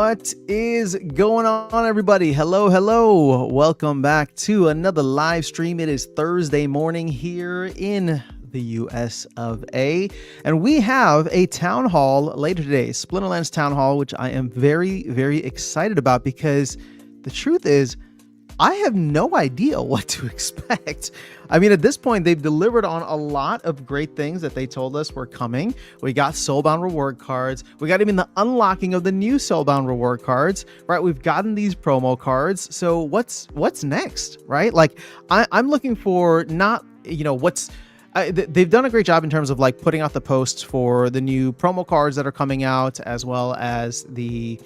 What is going on, everybody? Hello. Welcome back to another live stream. It is Thursday morning here in the US of A, and we have a town hall later today, Splinterlands Town Hall, which I am very excited about because the truth is I have no idea what to expect. I mean, at this point, they've delivered on a lot of great things that they told us were coming. We got Soulbound reward cards. We got even the unlocking of the new Soulbound reward cards, right? We've gotten these promo cards. So what's next, right? Like, I'm looking for not, they've done a great job in terms of like putting out the posts for the new promo cards that are coming out, as well as the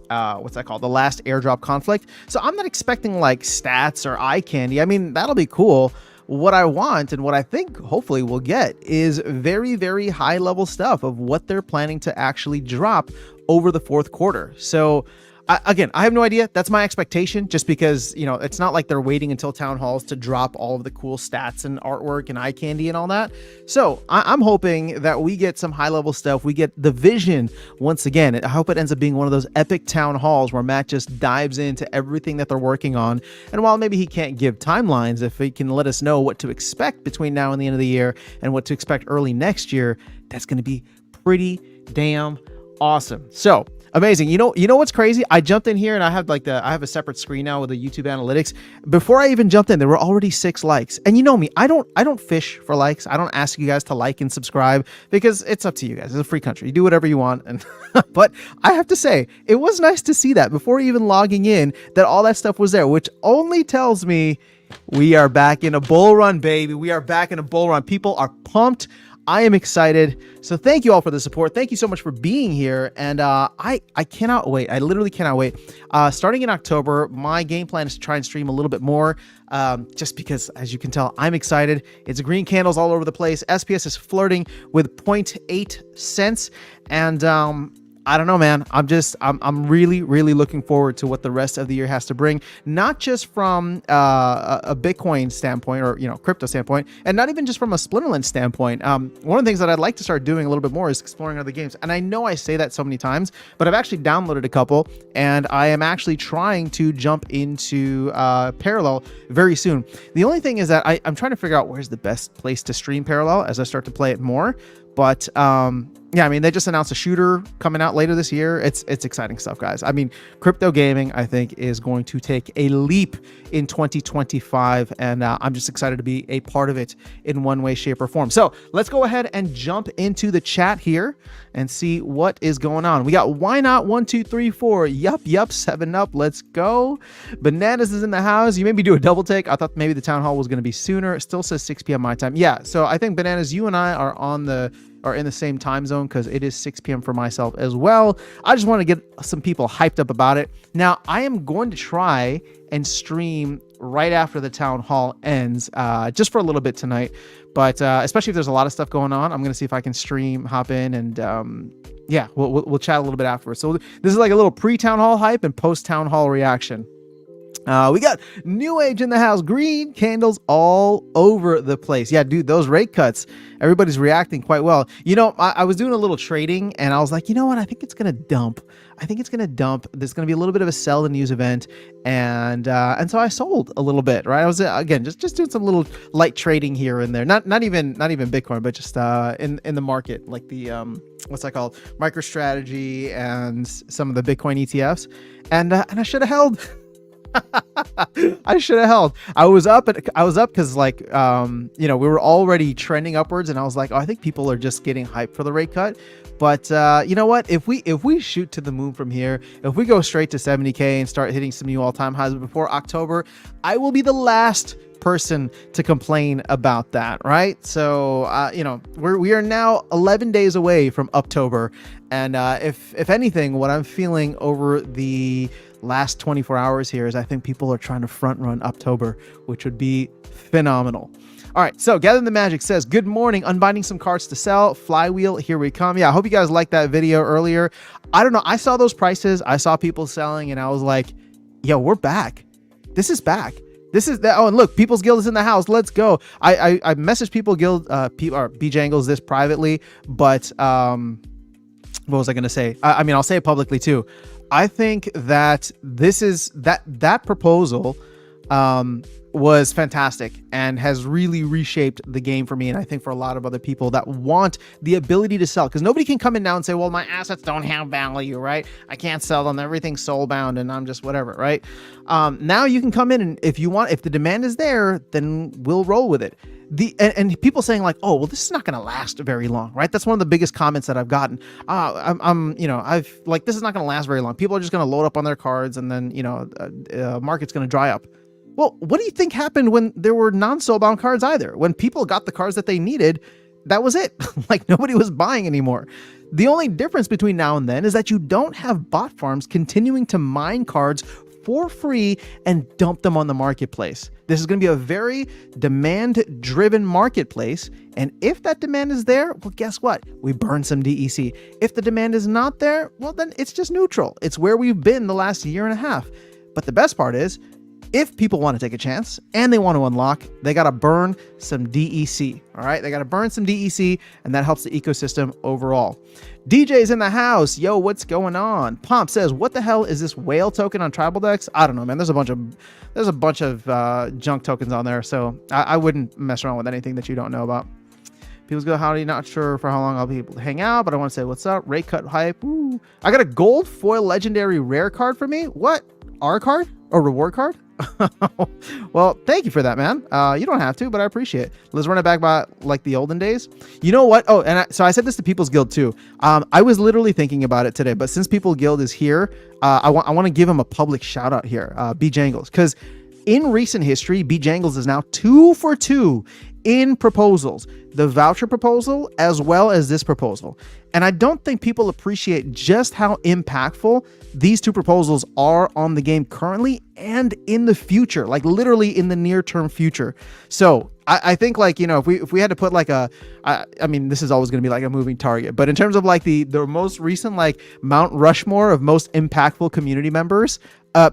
the last airdrop conflict. So I'm not expecting like stats or eye candy. I mean, that'll be cool. What I want and what I think hopefully we'll get is very high level stuff of what they're planning to actually drop over the fourth quarter. So again, I have no idea. That's my expectation, just because, it's not like they're waiting until town halls to drop all of the cool stats and artwork and eye candy and all that. So I'm hoping that we get some high level stuff. We get the vision once again. I hope it ends up being one of those epic town halls where Matt just dives into everything that they're working on. And while maybe he can't give timelines, if he can let us know what to expect between now and the end of the year and what to expect early next year, that's going to be pretty damn awesome. So amazing. You know what's crazy? I jumped in here and I have a separate screen now with the YouTube analytics. Before I even jumped in, there were already 6 likes. And you know me, I don't fish for likes. I don't ask you guys to like and subscribe because it's up to you guys. It's a free country. You do whatever you want. And but I have to say, it was nice to see that before even logging in, that all that stuff was there, which only tells me we are back in a bull run, baby. We are back in a bull run. People are pumped. I am excited. So thank you all for the support. Thank you so much for being here. And I cannot wait. I literally cannot wait. Starting in October, my game plan is to try and stream a little bit more, just because, as you can tell, I'm excited. It's green candles all over the place. SPS is flirting with 0.8 cents. And I don't know, man. I'm really looking forward to what the rest of the year has to bring, not just from a Bitcoin standpoint or, crypto standpoint, and not even just from a Splinterlands standpoint. One of the things that I'd like to start doing a little bit more is exploring other games. And I know I say that so many times, but I've actually downloaded a couple, and I am actually trying to jump into Parallel very soon. The only thing is that I'm trying to figure out where's the best place to stream Parallel as I start to play it more. But yeah, I mean, they just announced a shooter coming out later this year. It's exciting stuff, guys. I mean, crypto gaming, I think, is going to take a leap in 2025, and I'm just excited to be a part of it in one way, shape, or form. So let's go ahead and jump into the chat here and see what is going on. We got Why Not 1 2 3 4. Yup, 7 up. Let's go. Bananas is in the house. You made me do a double take. I thought maybe the town hall was going to be sooner. It still says 6 p.m. my time. Yeah, so I think Bananas, you and I are in the same time zone, because it is 6 p.m. for myself as well. I just want to get some people hyped up about it. Now, I am going to try and stream right after the town hall ends, just for a little bit tonight. But especially if there's a lot of stuff going on, I'm going to see if I can hop in, and yeah, we'll chat a little bit afterwards. So this is like a little pre-town hall hype and post-town hall reaction. We got New Age in the house. Green candles all over the place. Yeah, dude, those rate cuts, everybody's reacting quite well. I was doing a little trading, and I was like, you know what? I think it's going to dump. There's going to be a little bit of a sell and use event. And so I sold a little bit, right? I was, again, just doing some little light trading here and there. Not even Bitcoin, but just in the market, like the, what's that called? MicroStrategy and some of the Bitcoin ETFs. And I should have held. I should have held. I was up because we were already trending upwards, and I was like, I think people are just getting hyped for the rate cut. But you know what? If we shoot to the moon from here, if we go straight to 70K and start hitting some new all-time highs before October, I will be the last person to complain about that, right? So we are now 11 days away from October, and if anything, what I'm feeling over the last 24 hours here is I think people are trying to front run October, which would be phenomenal. All right, so Gathering the Magic says, good morning, unbinding some cards to sell, flywheel, here we come. Yeah, I hope you guys liked that video earlier. I don't know, I saw those prices, I saw people selling, and I was like, yo, we're back. This is back. This is that. Oh, and look, People's Guild is in the house. Let's go. I messaged People Guild, or BJangles this privately, but what was I going to say? I mean, I'll say it publicly too. I think that that proposal was fantastic and has really reshaped the game for me, and I think for a lot of other people that want the ability to sell, because nobody can come in now and say, well, my assets don't have value, right? I can't sell them, everything's soul bound and I'm just whatever, right? Now you can come in, and if the demand is there, then we'll roll with it. And people saying like, oh, well, this is not going to last very long, right? That's one of the biggest comments that I've gotten. I've like, this is not going to last very long. People are just going to load up on their cards, and then market's going to dry up. Well, what do you think happened when there were non-soulbound cards either? When people got the cards that they needed, that was it. Like, nobody was buying anymore. The only difference between now and then is that you don't have bot farms continuing to mine cards for free and dump them on the marketplace. This is going to be a very demand-driven marketplace. And if that demand is there, well, guess what? We burn some DEC. If the demand is not there, well, then it's just neutral. It's where we've been the last year and a half. But the best part is, if people want to take a chance and they want to unlock, they got to burn some DEC. All right. They got to burn some DEC, and that helps the ecosystem overall. DJ's in the house. Yo, what's going on? Pomp says, what the hell is this whale token on tribal decks? I don't know, man. There's a bunch of junk tokens on there. So I wouldn't mess around with anything that you don't know about. People's go, howdy, not sure for how long I'll be able to hang out, but I want to say, what's up? Rate cut hype. Ooh. I got a gold foil legendary rare card for me. What? R card? Or reward card? Well, thank you for that, man. You don't have to, but I appreciate it. Let's run it back by like the olden days. You know what? Oh, and so I said this to People's Guild too. I was literally thinking about it today, but since People's Guild is here, I want to give him a public shout out here, BJangles, because in recent history, BJangles is now 2 for 2 in proposals, the voucher proposal as well as this proposal. And I don't think people appreciate just how impactful these two proposals are on the game currently and in the future, like literally in the near term future. So I think, like, if we had to put like I mean, this is always going to be like a moving target, but in terms of like the most recent like Mount Rushmore of most impactful community members,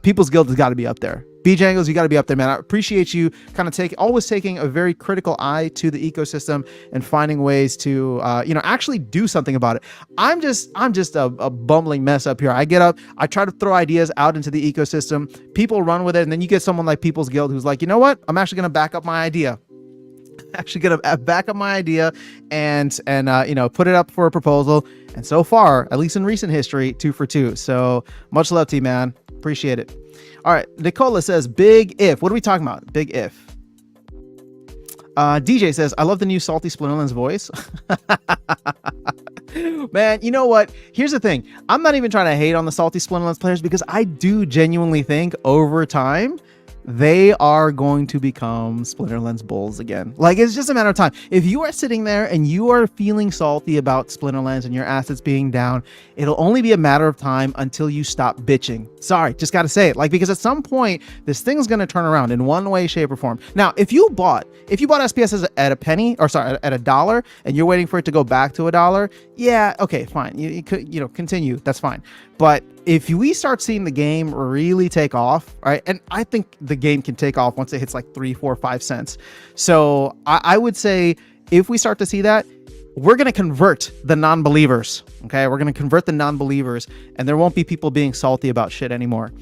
People's Guild has got to be up there. BJangles, you got to be up there, man. I appreciate you kind of always taking a very critical eye to the ecosystem and finding ways to, actually do something about it. I'm just a bumbling mess up here. I get up, I try to throw ideas out into the ecosystem. People run with it. And then you get someone like People's Guild who's like, you know what? I'm actually going to back up my idea. And put it up for a proposal. And so far, at least in recent history, 2 for 2. So much love to you, man. Appreciate it. All right. Nicola says, big if. What are we talking about? Big if. DJ says, I love the new Salty Splinterlands voice. Man, you know what? Here's the thing. I'm not even trying to hate on the Salty Splinterlands players, because I do genuinely think over time, they are going to become Splinterlands bulls again. Like, it's just a matter of time. If you are sitting there and you are feeling salty about Splinterlands and your assets being down, it'll only be a matter of time until you stop bitching. Sorry, just got to say it. Like, because at some point, this thing's going to turn around in one way, shape, or form. Now, if you bought SPS at a penny, or sorry, at $1, and you're waiting for it to go back to $1, yeah, okay, fine. You could, continue. That's fine. But if we start seeing the game really take off, right? And I think the game can take off once it hits like 3, 4, 5 cents. So I would say if we start to see that, we're going to convert the non-believers. Okay. We're going to convert the non-believers, and there won't be people being salty about shit anymore.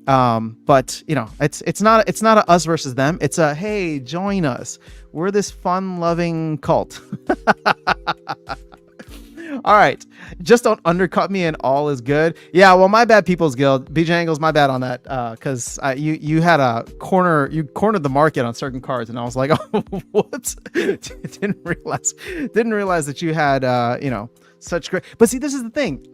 But it's not a us versus them. It's a, hey, join us. We're this fun loving cult. All right. Just don't undercut me and all is good. Yeah, well, my bad, People's Guild. BJangles, my bad on that. Because you cornered the market on certain cards, and I was like, oh, whoops. Didn't realize that you had such great. But see, this is the thing.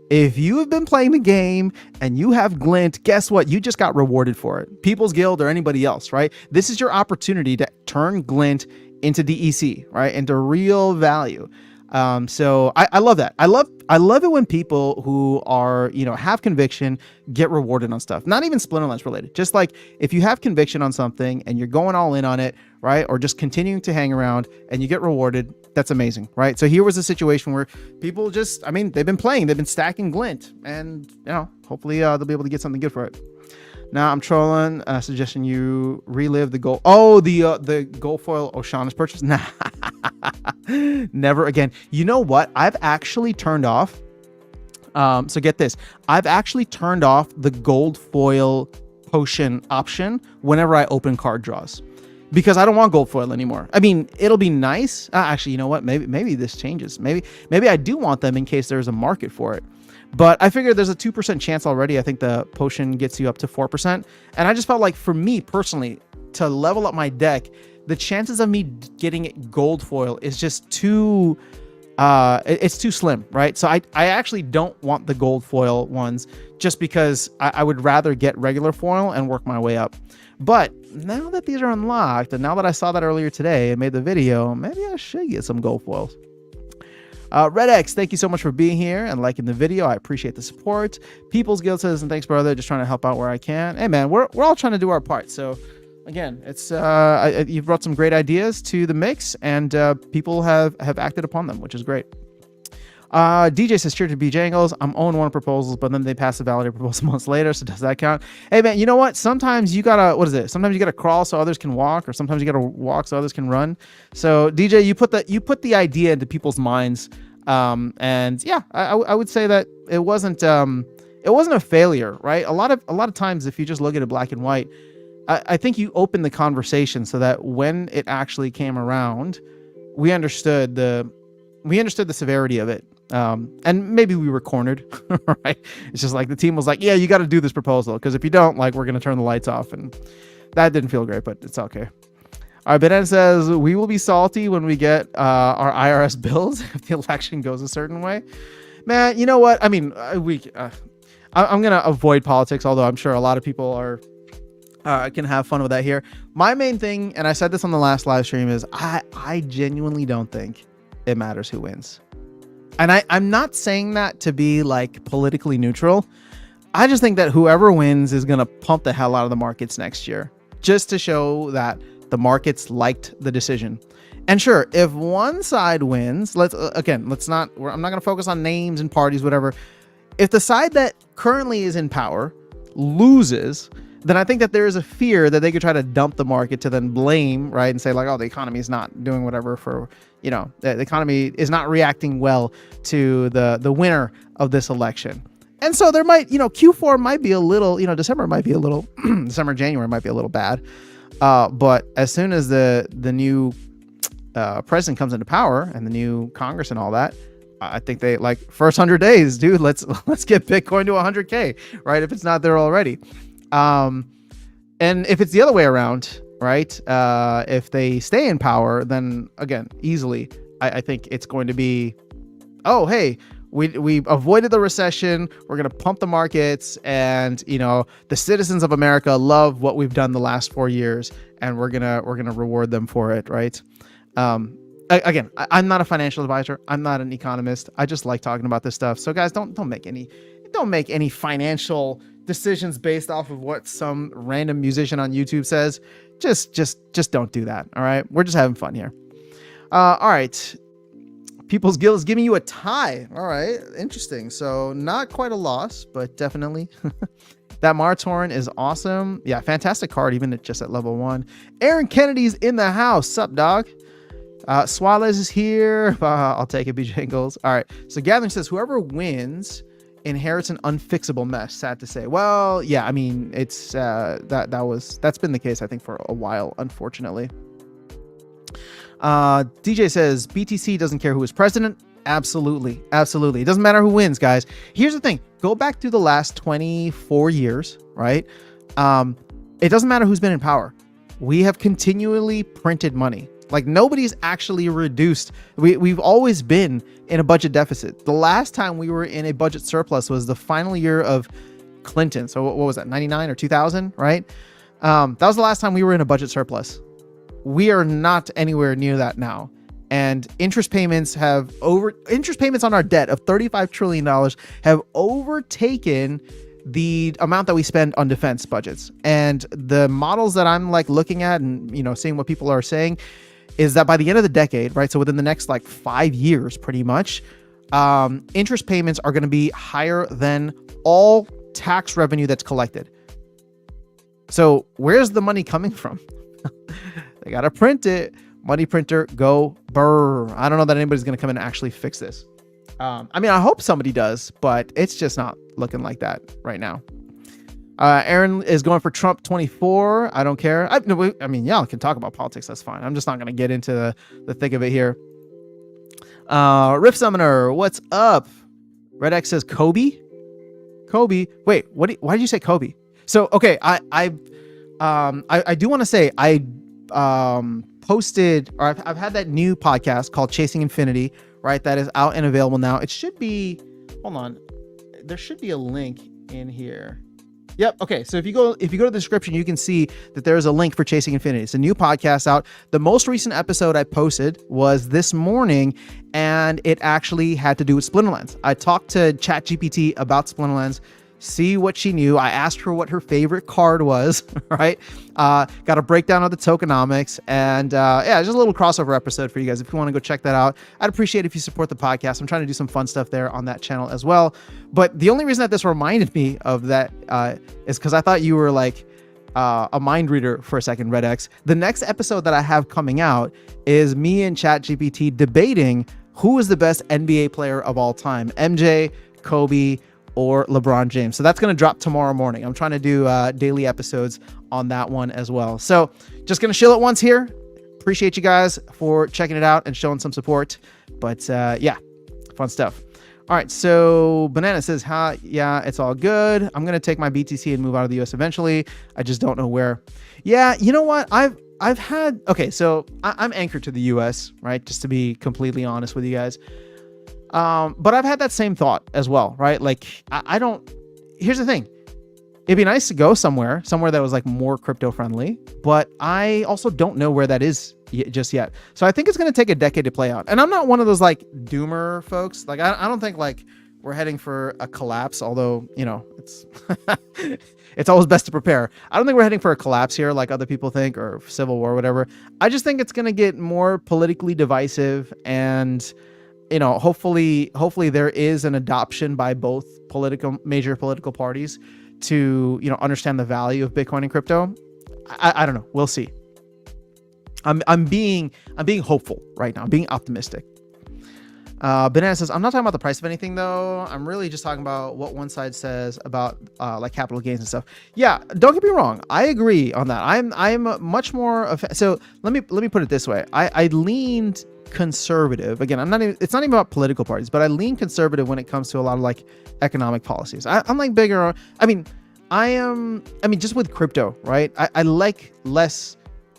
If you have been playing the game and you have glint, guess what? You just got rewarded for it. People's Guild or anybody else, right? This is your opportunity to turn glint into DEC, right? Into real value. So I love that. I love it when people who are, have conviction get rewarded on stuff, not even Splinterlands related. Just like if you have conviction on something and you're going all in on it, right? Or just continuing to hang around and you get rewarded. That's amazing, right? So here was a situation where people they've been playing, they've been stacking glint, and hopefully they'll be able to get something good for it. Now I'm trolling, suggesting you relive the gold. Oh, the gold foil Oshana's purchase. Nah, never again. You know what? I've actually turned off So get this. I've actually turned off the gold foil potion option whenever I open card draws, because I don't want gold foil anymore. I mean, it'll be nice. Actually, you know what? Maybe this changes. Maybe I do want them in case there's a market for it. But I figured there's a 2% chance already. I think the potion gets you up to 4%. And I just felt like, for me personally, to level up my deck, the chances of me getting gold foil is just too... it's too slim, right? So I actually don't want the gold foil ones, just because I would rather get regular foil and work my way up. But now that these are unlocked, and now that I saw that earlier today and made the video, maybe I should get some gold foils. Red X, thank you so much for being here and liking the video. I appreciate the support. People's Guild says, and thanks, brother. Just trying to help out where I can. Hey, man, we're all trying to do our part. So again, it's you've brought some great ideas to the mix, and people have acted upon them, which is great. DJ says, cheer to BJ Angles. I'm on one of proposals, but then they pass the validated proposal months later. So does that count? Hey, man, you know what? Sometimes you gotta, sometimes you gotta crawl so others can walk, or sometimes you gotta walk so others can run. So DJ, you put the idea into people's minds. And yeah, I would say that it wasn't a failure, right? A lot of times, if you just look at it black and white, I think you open the conversation so that when it actually came around, we understood the severity of it. And maybe we were cornered, right? It's just like the team was like, yeah, you got to do this proposal, because if you don't, like, we're going to turn the lights off. And that didn't feel great, but it's okay. All right, Ben says, we will be salty when we get our IRS bills if the election goes a certain way. Man, you know what? I mean, I'm going to avoid politics, although I'm sure a lot of people can have fun with that here. My main thing, and I said this on the last live stream, is I genuinely don't think it matters who wins. And I'm not saying that to be like politically neutral. I just think that whoever wins is going to pump the hell out of the markets next year, just to show that the markets liked the decision. And sure, if one side wins, I'm not going to focus on names and parties, whatever. If the side that currently is in power loses, then I think that there is a fear that they could try to dump the market to then blame, right? And say like, oh, the economy is not doing whatever for, the economy is not reacting well to the winner of this election. And so there might, Q4 might be a little, December might be a little, January might be a little bad. But as soon as the new president comes into power and the new Congress and all that, I think they like first 100 days, dude, let's get Bitcoin to 100K, right? If it's not there already. And if it's the other way around, right? If they stay in power, then again, easily, I think it's going to be, oh, hey, we avoided the recession. We're going to pump the markets, and, the citizens of America love what we've done the last 4 years, and we're going to reward them for it. Right. Again, I'm not a financial advisor. I'm not an economist. I just like talking about this stuff. So guys, don't make any financial decisions based off of what some random musician on YouTube says. Just don't do that. All right. We're just having fun here. All right. People's Guild is giving you a tie. All right. Interesting. So not quite a loss, but definitely. That Martorn is awesome. Yeah. Fantastic card, even just at level 1. Aaron Kennedy's in the house. Sup, dog? Suarez is here. I'll take it, BJ Angles. All right. So Gathering says, whoever wins inherits an unfixable mess. Sad to say. Well, yeah, I mean, it's that's been the case, I think, for a while, unfortunately. DJ says BTC doesn't care who is president. Absolutely. It doesn't matter who wins, guys. Here's the thing. Go back through the last 24 years, right? It doesn't matter who's been in power. We have continually printed money. Like, nobody's actually reduced. We've always been in a budget deficit. The last time we were in a budget surplus was the final year of Clinton. So what was that, 99 or 2000, right? That was the last time we were in a budget surplus. We are not anywhere near that now. And interest payments on our debt of $35 trillion have overtaken the amount that we spend on defense budgets. And the models that I'm like looking at and, seeing what people are saying is that by the end of the decade, right? So within the next like 5 years, pretty much, interest payments are going to be higher than all tax revenue that's collected. So where's the money coming from? They got to print it. Money printer, go burr. I don't know that anybody's going to come in and actually fix this. I mean, I hope somebody does, but it's just not looking like that right now. Aaron is going for Trump 24. I don't care. I mean, y'all can talk about politics. That's fine. I'm just not going to get into the thick of it here. Rift Summoner, what's up? Red X says Kobe. Wait, why did you say Kobe? So, okay, I do want to say I posted, or I've had that new podcast called Chasing Infinity, right? That is out and available now. It should be, hold on, there should be a link in here. Yep. Okay. So if you go to the description, you can see that there is a link for Chasing Infinity. It's a new podcast out. The most recent episode I posted was this morning, and it actually had to do with Splinterlands. I talked to ChatGPT about Splinterlands, see what she knew. I asked her what her favorite card was, right? Got a breakdown of the tokenomics, and yeah, just a little crossover episode for you guys. If you want to go check that out, I'd appreciate it if you support the podcast. I'm trying to do some fun stuff there on that channel as well. But the only reason that this reminded me of that is because I thought you were like a mind reader for a second, Red X. The next episode that I have coming out is me and ChatGPT debating who is the best NBA player of all time, MJ, Kobe, or LeBron James. So that's going to drop tomorrow morning. I'm trying to do daily episodes on that one as well. So just going to shill it once here. Appreciate you guys for checking it out and showing some support. But yeah, fun stuff. All right. So Banana says, yeah, it's all good. I'm going to take my BTC and move out of the US eventually. I just don't know where. Yeah. You know what? I've had, okay. So I'm anchored to the US, right? Just to be completely honest with you guys. But I've had that same thought as well, right? Like I don't, here's the thing. It'd be nice to go somewhere that was like more crypto friendly, but I also don't know where that is just yet. So I think it's going to take a decade to play out. And I'm not one of those like doomer folks. Like I don't think like we're heading for a collapse, although, you know, it's, it's always best to prepare. I don't think we're heading for a collapse here like other people think, or civil war or whatever. I just think it's going to get more politically divisive, and you know, hopefully there is an adoption by both major political parties to, you know, understand the value of Bitcoin and crypto. I don't know. We'll see. I'm being hopeful right now. I'm being optimistic. Banana says, I'm not talking about the price of anything though. I'm really just talking about what one side says about like capital gains and stuff. Yeah, don't get me wrong. I agree on that. I'm much more so let me put it this way. I leaned conservative. Again, it's not even about political parties, but I lean conservative when it comes to a lot of like economic policies. I'm like bigger. I mean, just with crypto, right? I like less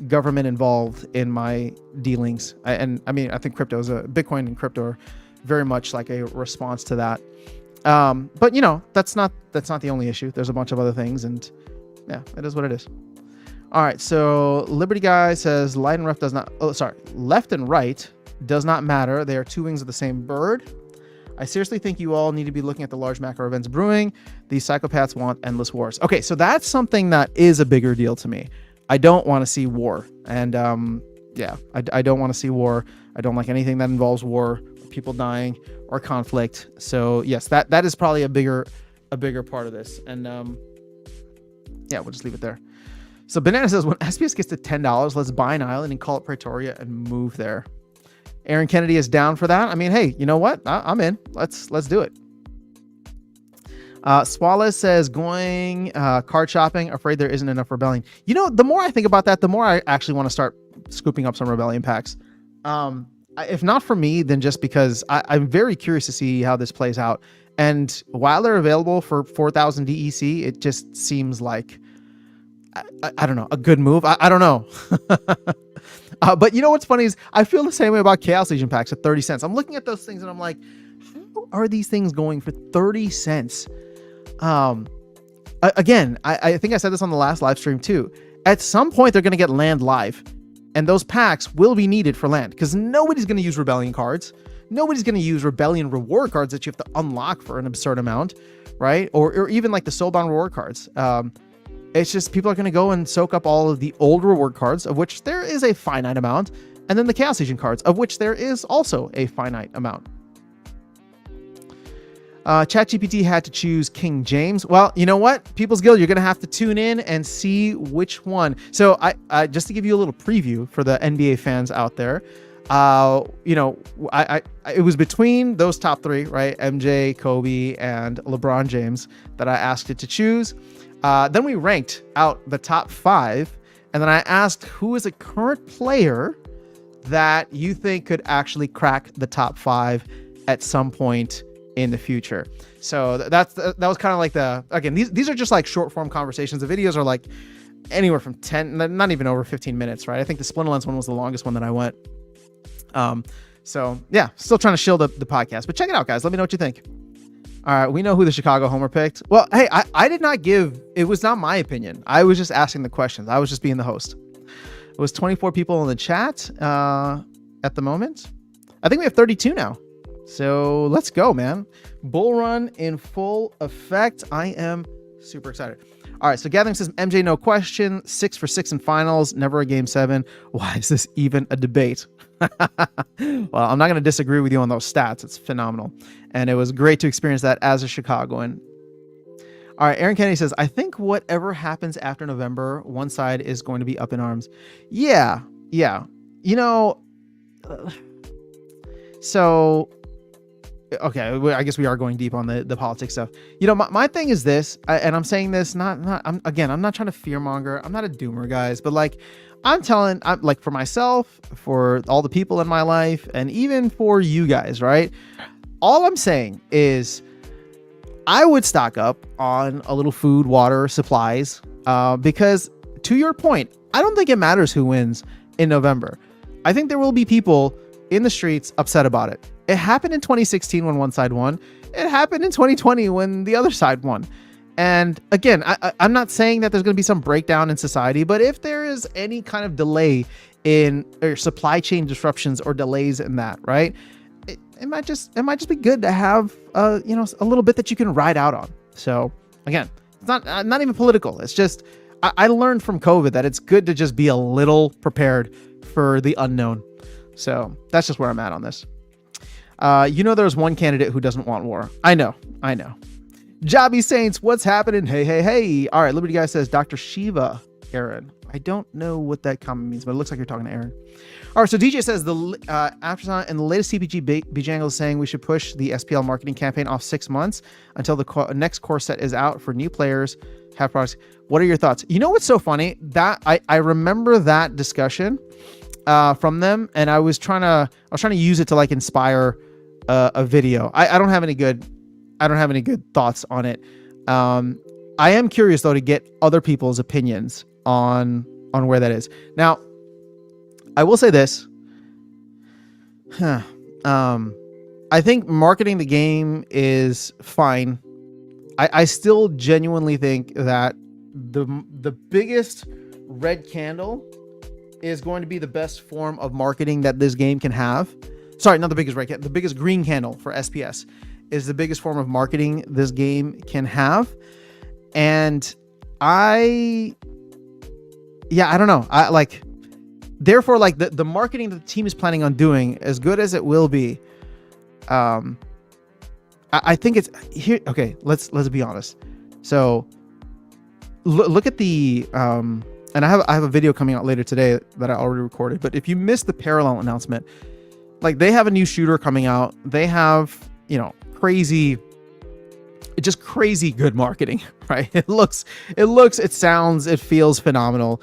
government involved in my dealings. I think Bitcoin and crypto are very much like a response to that. But you know, that's not the only issue. There's a bunch of other things, and yeah, it is what it is. All right. So Liberty Guy says left and right does not matter. They are two wings of the same bird. I seriously think you all need to be looking at the large macro events brewing. These psychopaths want endless wars. Okay. So that's something that is a bigger deal to me. I don't want to see war. And yeah, I don't want to see war. I don't like anything that involves war, people dying, or conflict. So yes, that is probably a bigger part of this. And yeah, we'll just leave it there. So Banana says, when SPS gets to $10, let's buy an island and call it Pretoria and move there. Aaron Kennedy is down for that. I mean, hey, you know what? I'm in. Let's do it. Swallow says, going card shopping, afraid there isn't enough Rebellion. You know, the more I think about that, the more I actually want to start scooping up some Rebellion packs. If not for me, then just because I'm very curious to see how this plays out. And while they're available for 4,000 DEC, it just seems like, I don't know, a good move. I don't know. But you know what's funny is I feel the same way about Chaos Legion packs at 30 cents. I'm looking at those things and I'm like, how are these things going for 30 cents? Again, I think I said this on the last live stream too. At some point, they're going to get land live, and those packs will be needed for land because nobody's going to use Rebellion cards. Nobody's going to use Rebellion reward cards that you have to unlock for an absurd amount, right? Or even like the Soulbound reward cards. It's just people are going to go and soak up all of the old reward cards, of which there is a finite amount, and then the Chaos Legion cards, of which there is also a finite amount. ChatGPT had to choose King James. Well, you know what? People's Guild, you're going to have to tune in and see which one. So I just to give you a little preview for the NBA fans out there, You know, it was between those top three, right? MJ, Kobe, and LeBron James that I asked it to choose. Then we ranked out the top 5, and then I asked who is a current player that you think could actually crack the top 5 at some point in the future. So that was kind of like again, these are just like short form conversations. The videos are like anywhere from 10, not even over 15 minutes, right? I think the Splinterlands one was the longest one that I went. So yeah, still trying to shield up the podcast, but check it out, guys. Let me know what you think. All right, we know who the Chicago Homer picked. Well, hey, I did not it was not my opinion. I was just asking the questions. I was just being the host. It was 24 people in the chat at the moment. I think we have 32 now. So let's go, man. Bull run in full effect. I am super excited. All right, so Gathering says, MJ, no question. 6 for 6 in finals, never a game 7. Why is this even a debate? Well, I'm not going to disagree with you on those stats. It's phenomenal. And it was great to experience that as a Chicagoan. All right, Aaron Kennedy says, I think whatever happens after November, one side is going to be up in arms. Yeah. You know, so... Okay, I guess we are going deep on the politics stuff. You know, my thing is this, and I'm saying this I'm not trying to fearmonger. I'm not a doomer, guys, but like I'm like for myself, for all the people in my life, and even for you guys, right? All I'm saying is I would stock up on a little food, water, supplies, because to your point, I don't think it matters who wins in November. I think there will be people in the streets upset about it. It happened in 2016 when one side won. It happened in 2020 when the other side won. And again, I'm not saying that there's going to be some breakdown in society, but if there is any kind of delay in or supply chain disruptions or delays in that, right? It might just be good to have a little bit that you can ride out on. So again, it's not even political. It's just I learned from COVID that it's good to just be a little prepared for the unknown. So that's just where I'm at on this. There's one candidate who doesn't want war. I know. Jobby Saints, what's happening? Hey. All right, Liberty Guy says, Dr. Shiva, Aaron. I don't know what that comment means, but it looks like you're talking to Aaron. All right, so DJ says, after and the latest CPG Bjangle is saying we should push the SPL marketing campaign off 6 months until the next core set is out for new players, have products. What are your thoughts? You know what's so funny? That I remember that discussion from them, and I was trying to use it to like inspire a video. I don't have any good thoughts on it. I am curious though to get other people's opinions on where that is. Now, I will say this. I think marketing the game is fine. I still genuinely think that the biggest red candle is going to be the best form of marketing that this game can have. Sorry, not the biggest red candle. The biggest green candle for SPS is the biggest form of marketing this game can have. And I don't know. Therefore, like the marketing that the team is planning on doing, as good as it will be, I think it's here. Okay, let's be honest. So look at the and I have a video coming out later today that I already recorded. But if you missed the Parallel announcement, like they have a new shooter coming out. They have crazy good marketing, right? It looks, it sounds, it feels phenomenal.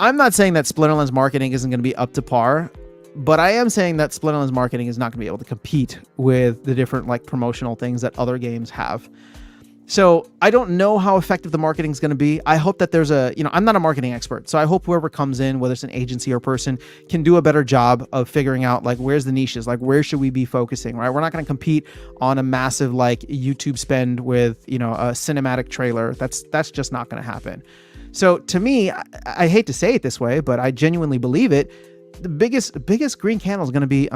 I'm not saying that Splinterlands marketing isn't going to be up to par, but I am saying that Splinterlands marketing is not going to be able to compete with the different like promotional things that other games have. So I don't know how effective the marketing is going to be. I hope that there's I'm not a marketing expert. So I hope whoever comes in, whether it's an agency or person, can do a better job of figuring out like, where's the niches? Like, where should we be focusing, right? We're not going to compete on a massive like YouTube spend with, a cinematic trailer. That's just not going to happen. So to me, I hate to say it this way, but I genuinely believe it. The biggest green candle is going to be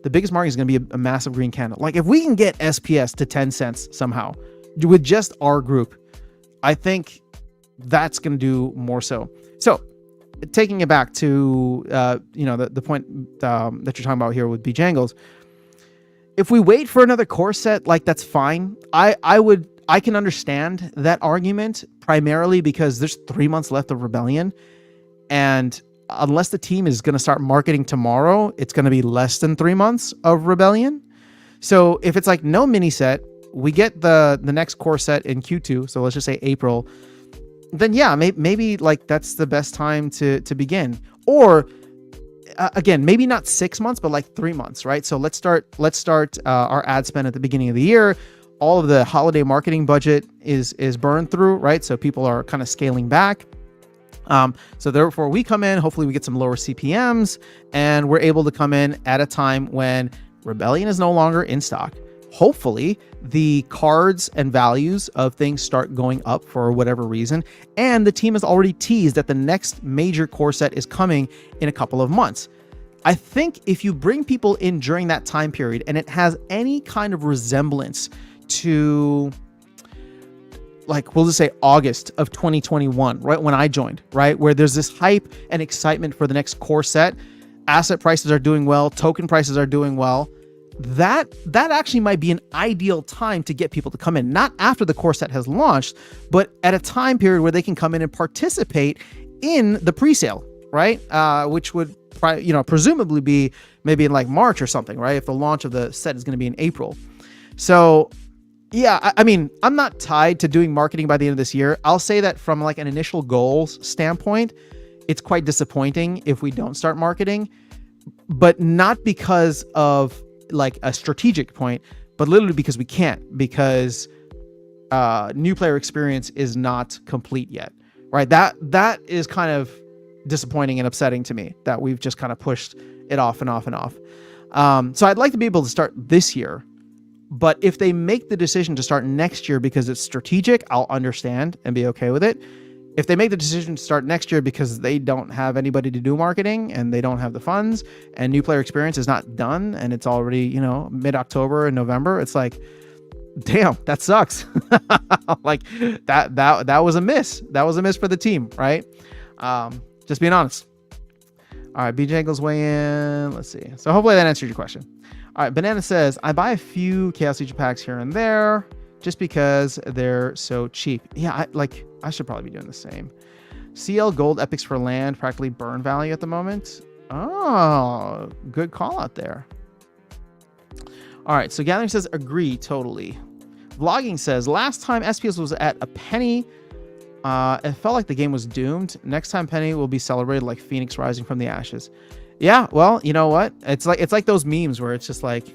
the biggest market is going to be a massive green candle. Like if we can get SPS to 10 cents somehow with just our group, I think that's going to do more so. So taking it back to, the point that you're talking about here with Bjangles, if we wait for another core set, like that's fine. I can understand that argument primarily because there's 3 months left of Rebellion. And unless the team is going to start marketing tomorrow, it's going to be less than 3 months of Rebellion. So if it's like no mini set, we get the next core set in Q2. So let's just say April. Then yeah, maybe like that's the best time to begin. Or again, maybe not 6 months, but like 3 months, right? So let's start our ad spend at the beginning of the year. All of the holiday marketing budget is burned through, right? So people are kind of scaling back. So therefore we come in, hopefully we get some lower CPMs, and we're able to come in at a time when Rebellion is no longer in stock. Hopefully the cards and values of things start going up for whatever reason. And the team has already teased that the next major core set is coming in a couple of months. I think if you bring people in during that time period and it has any kind of resemblance to, like, we'll just say August of 2021, right? When I joined, right? Where there's this hype and excitement for the next core set, asset prices are doing well, token prices are doing well. That actually might be an ideal time to get people to come in, not after the core set has launched, but at a time period where they can come in and participate in the pre-sale, right? Which would, presumably be maybe in like March or something, right? If the launch of the set is going to be in April. So yeah, I mean, I'm not tied to doing marketing by the end of this year. I'll say that from like an initial goals standpoint, it's quite disappointing if we don't start marketing, but not because of like a strategic point, but literally because we can't, because new player experience is not complete yet, right? That is kind of disappointing and upsetting to me that we've just kind of pushed it off and off and off. So I'd like to be able to start this year, but if they make the decision to start next year because it's strategic, I'll understand and be okay with it. If they make the decision to start next year because they don't have anybody to do marketing and they don't have the funds and new player experience is not done and it's already, mid-October and November, it's like, damn, that sucks. Like that was a miss. That was a miss for the team, right? Just being honest. All right, BJ Angles weigh in. Let's see. So hopefully that answered your question. All right, Banana says, I buy a few Chaos Legion packs here and there just because they're so cheap. Yeah, I should probably be doing the same. CL Gold Epics for land, practically burn value at the moment. Oh, good call out there. All right, so Gathering says, agree totally. Vlogging says, last time SPS was at a penny, it felt like the game was doomed. Next time penny will be celebrated like Phoenix rising from the ashes. Yeah, well, you know what? It's like those memes where it's just like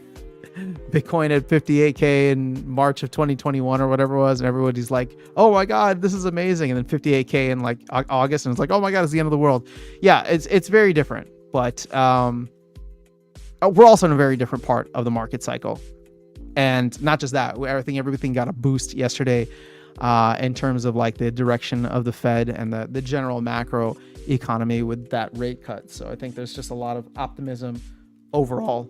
Bitcoin at 58K in March of 2021 or whatever it was, and everybody's like, oh my God, this is amazing. And then 58K in like August, and it's like, oh my God, it's the end of the world. Yeah, it's very different. But we're also in a very different part of the market cycle. And not just that, I think everything got a boost yesterday in terms of like the direction of the Fed and the general macro economy with that rate cut. So I think there's just a lot of optimism overall.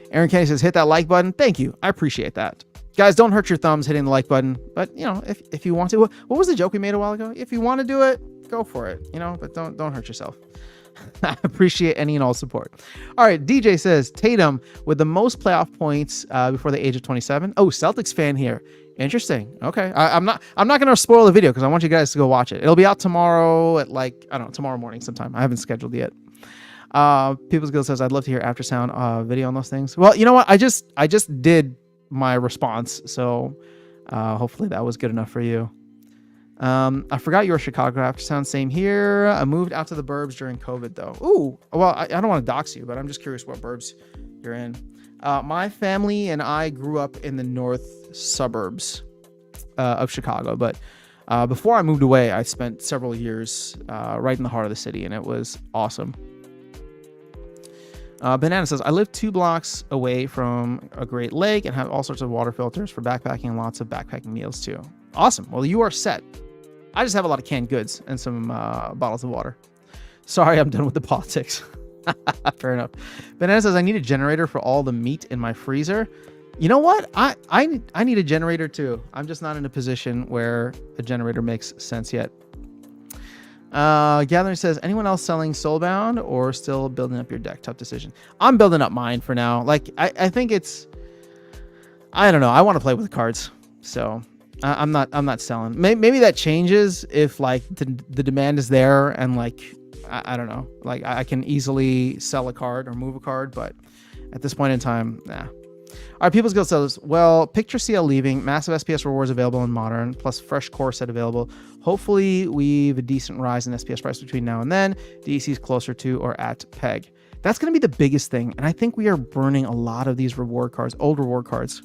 Aaron Kenny says, hit that like button. Thank you. I appreciate that. Guys, don't hurt your thumbs hitting the like button. But, if you want to, what was the joke we made a while ago? If you want to do it, go for it, but don't hurt yourself. I appreciate any and all support. All right, DJ says, Tatum with the most playoff points before the age of 27. Oh, Celtics fan here. Interesting. Okay. I'm not going to spoil the video because I want you guys to go watch it. It'll be out tomorrow at tomorrow morning sometime. I haven't scheduled yet. People's Guild says, I'd love to hear after sound video on those things. Well, you know what? I just did my response. So hopefully that was good enough for you. I forgot your Chicago after sound. Same here. I moved out to the burbs during COVID though. Ooh, well, I don't want to dox you, but I'm just curious what burbs you're in. My family and I grew up in the north suburbs of Chicago, but before I moved away, I spent several years right in the heart of the city, and it was awesome. Banana says, I live 2 blocks away from a great lake and have all sorts of water filters for backpacking and lots of backpacking meals too. Awesome. Well, you are set. I just have a lot of canned goods and some bottles of water. Sorry, I'm done with the politics. Fair enough. Banana says, I need a generator for all the meat in my freezer. You know what? I need a generator too. I'm just not in a position where a generator makes sense yet. Gathering says, anyone else selling Soulbound or still building up your deck? Tough decision. I'm building up mine for now. Like, I think I don't know. I want to play with cards. So I'm not selling. Maybe that changes if like the demand is there and like I don't know. Like I can easily sell a card or move a card, but at this point in time, nah. All right, People's Guild says, well, picture CL leaving, massive SPS rewards available in Modern, plus fresh core set available. Hopefully, we've a decent rise in SPS price between now and then. DEC is closer to or at peg. That's going to be the biggest thing, and I think we are burning a lot of these reward cards, old reward cards.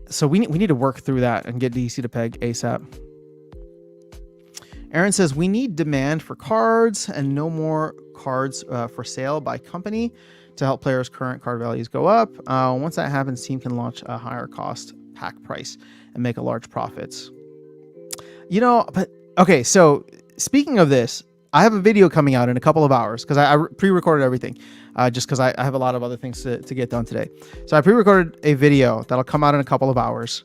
So we need to work through that and get DEC to peg ASAP. Aaron says, we need demand for cards and no more cards for sale by company to help players' current card values go up. Once that happens, team can launch a higher cost pack price and make a large profits. But okay, so speaking of this, I have a video coming out in a couple of hours because I pre-recorded everything just because I have a lot of other things to get done today. So I pre-recorded a video that'll come out in a couple of hours.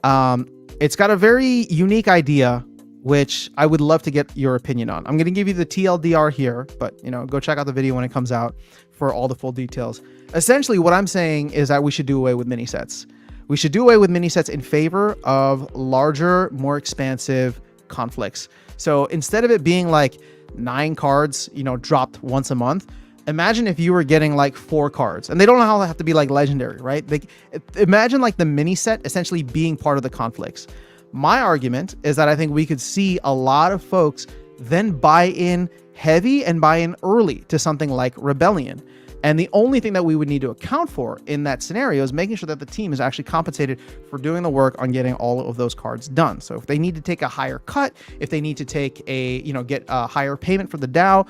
It's got a very unique idea, which I would love to get your opinion on. I'm going to give you the TLDR here, but go check out the video when it comes out for all the full details. Essentially, what I'm saying is that we should do away with mini sets. We should do away with mini sets in favor of larger, more expansive conflicts. So instead of it being like 9 cards, dropped once a month, imagine if you were getting like 4 cards, and they don't all have to be like legendary, right? Imagine like the mini set essentially being part of the conflicts. My argument is that I think we could see a lot of folks then buy in heavy and buy in early to something like Rebellion. And the only thing that we would need to account for in that scenario is making sure that the team is actually compensated for doing the work on getting all of those cards done. So if they need to take a higher cut, if they need to take get a higher payment for the DAO,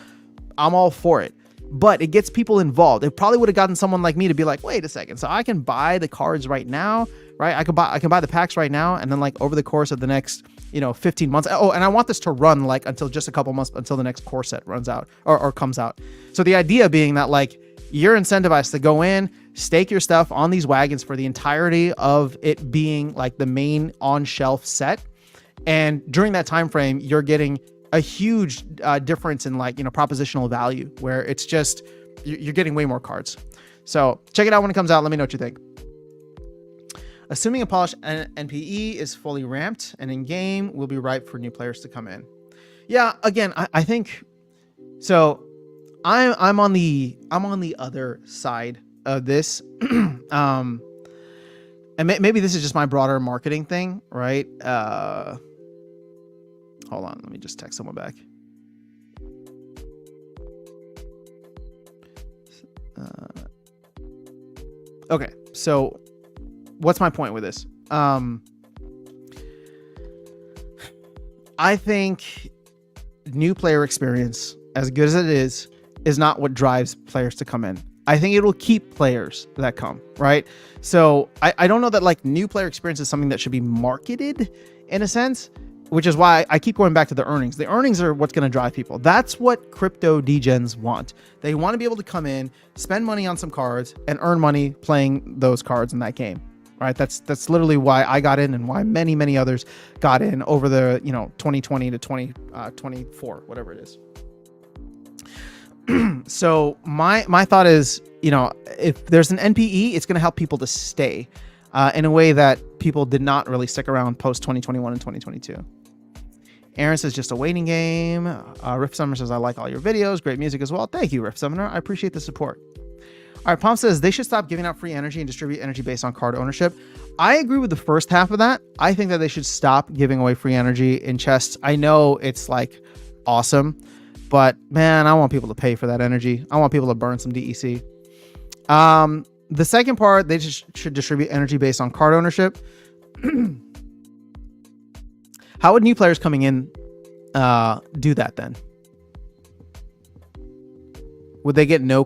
I'm all for it. But it gets people involved. It probably would have gotten someone like me to be like, wait a second, so I can buy the cards right now, right? I can buy the packs right now, and then like over the course of the next 15 months. Oh, and I want this to run like until just a couple months until the next core set runs out or comes out. So the idea being that like you're incentivized to go in, stake your stuff on these wagons for the entirety of it being like the main on-shelf set, and during that time frame, you're getting a huge difference in like propositional value, where it's just you're getting way more cards. So check it out when it comes out. Let me know what you think. Assuming a polished NPE is fully ramped and in game, will be ripe for new players to come in. Yeah, again, I think so. I'm on the other side of this, and maybe this is just my broader marketing thing, right? Hold on, let me just text someone back. Okay, so what's my point with this? I think new player experience, as good as it is not what drives players to come in. I think it'll keep players that come, right? So I don't know that like new player experience is something that should be marketed in a sense, which is why I keep going back to the earnings. The earnings are what's going to drive people. That's what crypto degens want. They want to be able to come in, spend money on some cards, and earn money playing those cards in that game, right? That's literally why I got in and why many, many others got in over the 2020 to 2024, whatever it is. So my thought is, if there's an NPE, it's going to help people to stay in a way that people did not really stick around post 2021 and 2022. Aaron says, just a waiting game. Rift Summoner says, I like all your videos. Great music as well. Thank you, Rift Summoner. I appreciate the support. All right, Palm says, they should stop giving out free energy and distribute energy based on card ownership. I agree with the first half of that. I think that they should stop giving away free energy in chests. I know it's like awesome, but man, I want people to pay for that energy. I want people to burn some DEC. The second part, they just should distribute energy based on card ownership. How would new players coming in do that then? Would they get no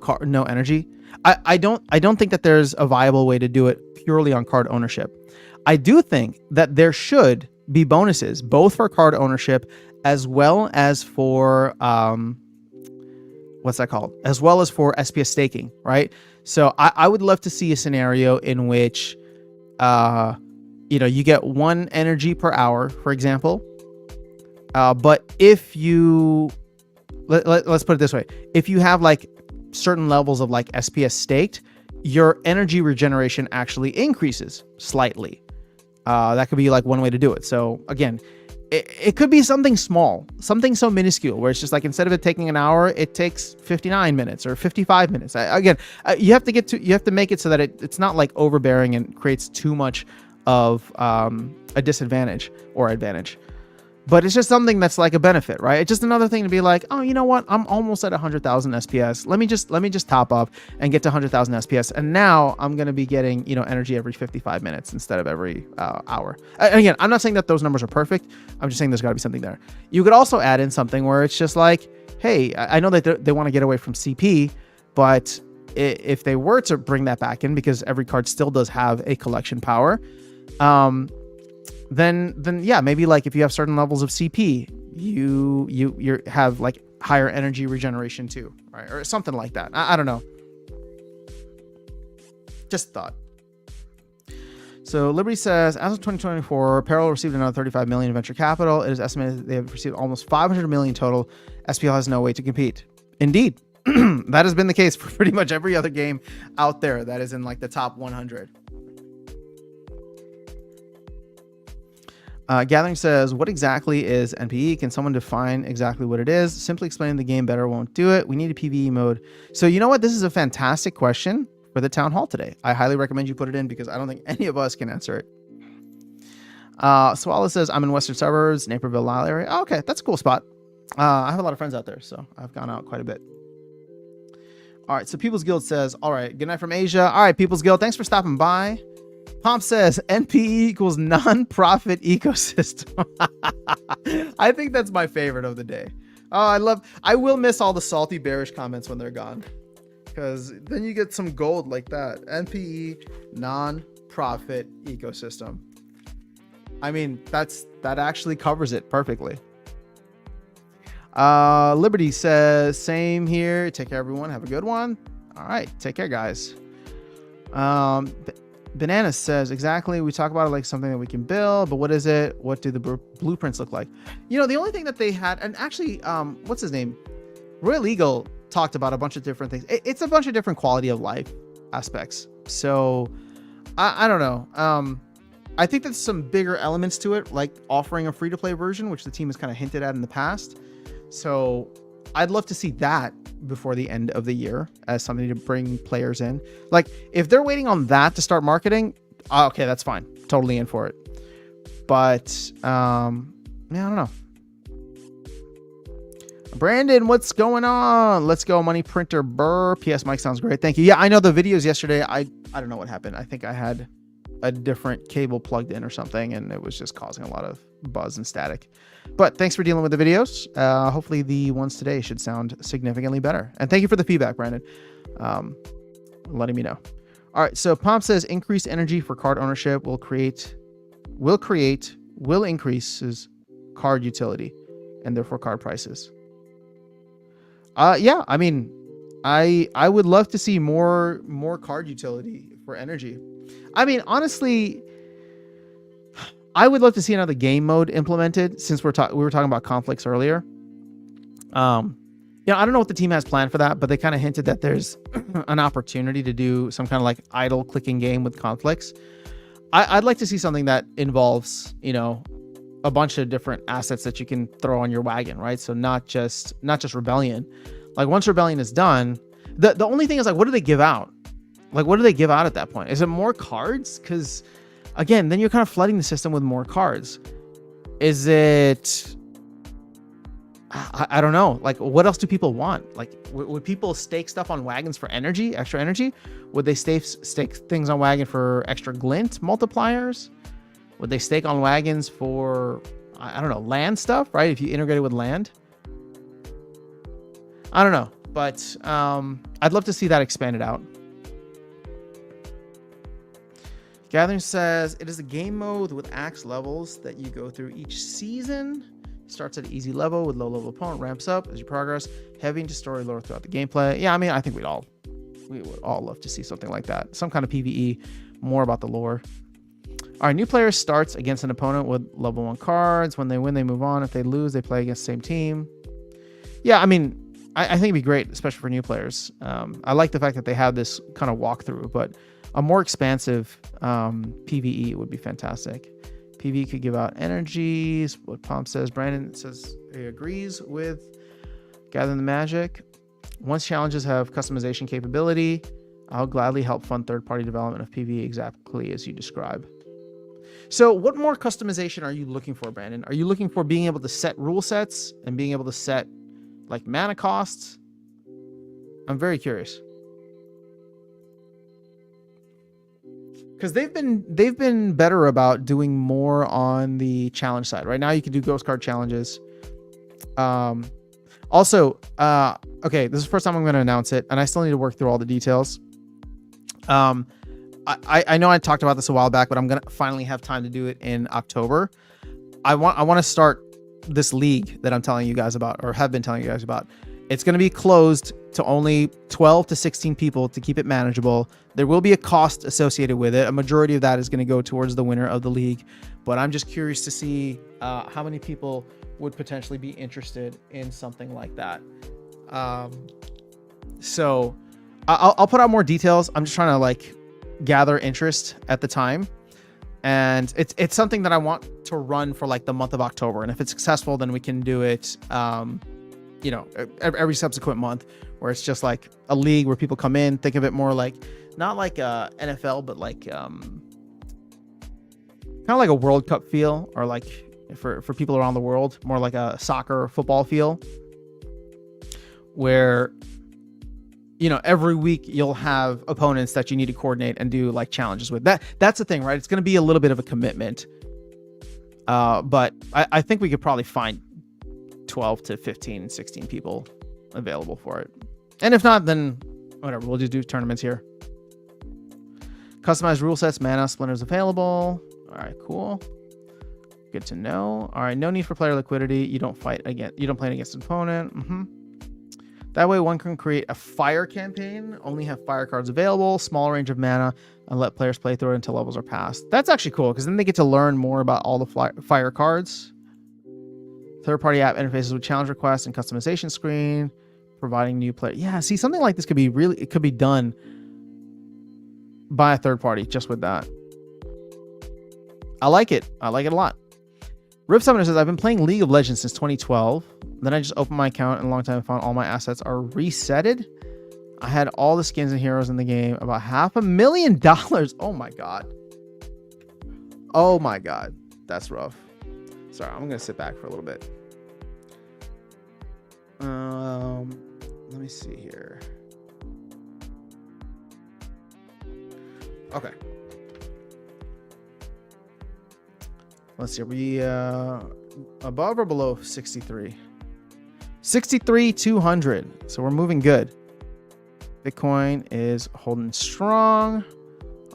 energy? I don't think that there's a viable way to do it purely on card ownership. I do think that there should be bonuses both for card ownership as well as for what's that called? As well as for SPS staking, right? So I would love to see a scenario in which you get 1 energy per hour, for example. But if you let's put it this way, if you have like certain levels of like SPS staked, your energy regeneration actually increases slightly. That could be like one way to do it. So again, it could be something small, something so minuscule where it's just like, instead of it taking an hour, it takes 59 minutes or 55 minutes. You have to make it so that it's not like overbearing and creates too much of a disadvantage or advantage. But it's just something that's like a benefit, right? It's just another thing to be like, oh, you know what? I'm almost at 100,000 SPS. Let me just top up and get to 100,000 SPS. And now I'm going to be getting, energy every 55 minutes instead of every hour. And again, I'm not saying that those numbers are perfect. I'm just saying there's got to be something there. You could also add in something where it's just like, hey, I know that they want to get away from CP, but if they were to bring that back in, because every card still does have a collection power, then yeah, maybe like if you have certain levels of CP, you have like higher energy regeneration too, right? Or something like that. I don't know. Just thought. So Liberty says, as of 2024, Peril received another 35 million in venture capital. It is estimated that they have received almost 500 million total. SPL has no way to compete. Indeed. That has been the case for pretty much every other game out there that is in like the top 100. Gathering says, what exactly is NPE? Can someone define exactly what it is? Simply explaining the game better won't do it. We need a PvE mode. So you know what? This is a fantastic question for the town hall today. I highly recommend you put it in because I don't think any of us can answer it. Swallow says, I'm in Western Suburbs, Naperville, Lyle area. Oh, okay, that's a cool spot. I have a lot of friends out there, so I've gone out quite a bit. All right, so People's Guild says, all right, good night from Asia. All right, People's Guild, thanks for stopping by. Pomp says NPE equals non-profit ecosystem. I think that's my favorite of the day. Oh, I will miss all the salty bearish comments when they're gone, because then you get some gold like that. NPE non-profit ecosystem. I mean, that actually covers it perfectly. Liberty says, same here. Take care, everyone. Have a good one. All right, take care, guys. Banana says, exactly. We talk about it like something that we can build, but what is it? What do the blueprints look like? The only thing that they had, and actually, what's his name? Royal Eagle talked about a bunch of different things. It's a bunch of different quality of life aspects. So I don't know. I think there's some bigger elements to it, like offering a free-to-play version, which the team has kind of hinted at in the past. So I'd love to see that before the end of the year as something to bring players in. Like if they're waiting on that to start marketing, okay, that's fine. Totally in for it. But yeah, I don't know. Brandon, what's going on? Let's go, Money Printer Burr. PS Mike sounds great. Thank you. Yeah, I know the videos yesterday. I don't know what happened. I think I had a different cable plugged in or something, and it was just causing a lot of buzz and static. But thanks for dealing with the videos. Hopefully the ones today should sound significantly better. And thank you for the feedback, Brandon. Letting me know. All right, so Pomp says increased energy for card ownership will increases card utility and therefore card prices. Yeah, I mean, I would love to see more card utility for energy. I mean, honestly, I would love to see another game mode implemented, since we were talking about conflicts earlier. I don't know what the team has planned for that, but they kind of hinted that there's an opportunity to do some kind of like idle clicking game with conflicts. I'd like to see something that involves, a bunch of different assets that you can throw on your wagon, right? So not just Rebellion. Like once Rebellion is done, the only thing is like, what do they give out? Like, what do they give out at that point? Is it more cards? Because again, then you're kind of flooding the system with more cards. Is it, I don't know. Like, what else do people want? Like, would people stake stuff on wagons for energy, extra energy? Would they stake things on wagon for extra glint multipliers? Would they stake on wagons for, I don't know, land stuff, right? If you integrate it with land. I don't know, but I'd love to see that expanded out. Gathering says, it is a game mode with axe levels that you go through each season. Starts at an easy level with low level opponent, ramps up as you progress, heavy into story lore throughout the gameplay. Yeah, I mean, I think we would all love to see something like that. Some kind of PvE, more about the lore. All right, new player starts against an opponent with level 1 cards. When they win, they move on. If they lose, they play against the same team. Yeah, I mean, I think it'd be great, especially for new players. I like the fact that they have this kind of walkthrough, but a more expansive PvE would be fantastic. PV could give out energies. What Palm says. Brandon says he agrees with Gathering the Magic. Once challenges have customization capability, I'll gladly help fund third-party development of PV exactly as you describe. So what more customization are you looking for, Brandon? Are you looking for being able to set rule sets and being able to set like mana costs? I'm very curious. Because they've been better about doing more on the challenge side. Right now you can do ghost card challenges. Also, okay, this is the first time I'm going to announce it, and I still need to work through all the details. I know I talked about this a while back, but I'm going to finally have time to do it in October. I want to start this league that I'm telling you guys about, or have been telling you guys about. It's going to be closed to only 12 to 16 people to keep it manageable. There will be a cost associated with it. A majority of that is going to go towards the winner of the league, but I'm just curious to see how many people would potentially be interested in something like that. So I'll put out more details. I'm just trying to like gather interest at the time, and it's something that I want to run for like the month of October. And if it's successful, then we can do it you know, every subsequent month, where it's just like a league where people come in. Think of it more like not like NFL, but like kind of like a World Cup feel, or like for people around the world, more like a soccer football feel, where, you know, every week you'll have opponents that you need to coordinate and do like challenges with. That's the thing, right? It's going to be a little bit of a commitment, but I think we could probably find 12 to 15, 16 people available for it. And if not, then whatever, we'll just do tournaments here. Customized rule sets, mana splinters available. All right, cool. Good to know. All right, no need for player liquidity. You don't play against an opponent. That way one can create a fire campaign, only have fire cards available, small range of mana, and let players play through it until levels are passed. That's actually cool, because then they get to learn more about all the fire cards. Third-party app interfaces with challenge requests and customization screen, providing new player. Yeah, see, something like this could be it could be done by a third party just with that. I like it. I like it a lot. Rift Summoner says, I've been playing League of Legends since 2012. Then I just opened my account in a long time and found all my assets are resetted. I had all the skins and heroes in the game, about $500,000. Oh my God. Oh my God. That's rough. Sorry, I'm going to sit back for a little bit. Let me see here. Okay. Let's see. Are we above or below 63? 63,200. So we're moving good. Bitcoin is holding strong.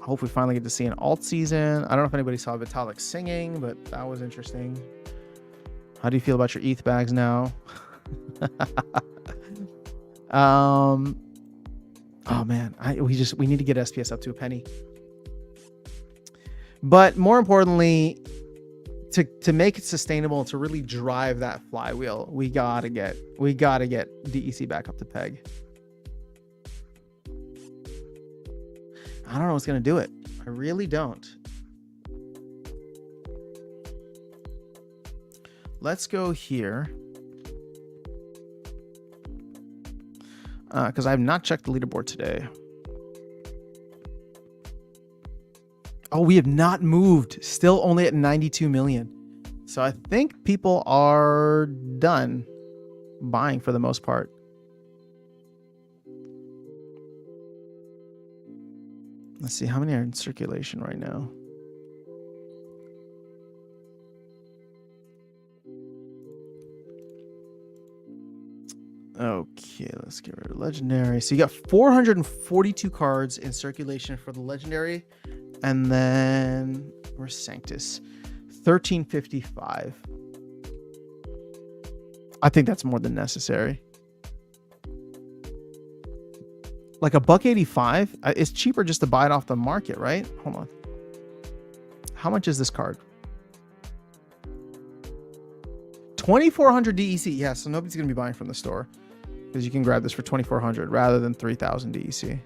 I hope we finally get to see an alt season. I don't know if anybody saw Vitalik singing, but that was interesting. How do you feel about your ETH bags now? Oh man, we need to get SPS up to a penny. But more importantly, to make it sustainable, to really drive that flywheel, we gotta get DEC back up to peg. I don't know what's gonna do it. I really don't. Let's go here. Because I have not checked the leaderboard today. Oh, we have not moved. Still only at 92 million. So I think people are done buying for the most part. Let's see, how many are in circulation right now? Okay, let's get rid of legendary. So you got 442 cards in circulation for the legendary. And then where's Sanctus? 1355. I think that's more than necessary. Like $1.85. It's cheaper just to buy it off the market, right? Hold on. How much is this card? 2,400 DEC. Yeah, so nobody's gonna be buying from the store, because you can grab this for 2,400 rather than 3,000 DEC.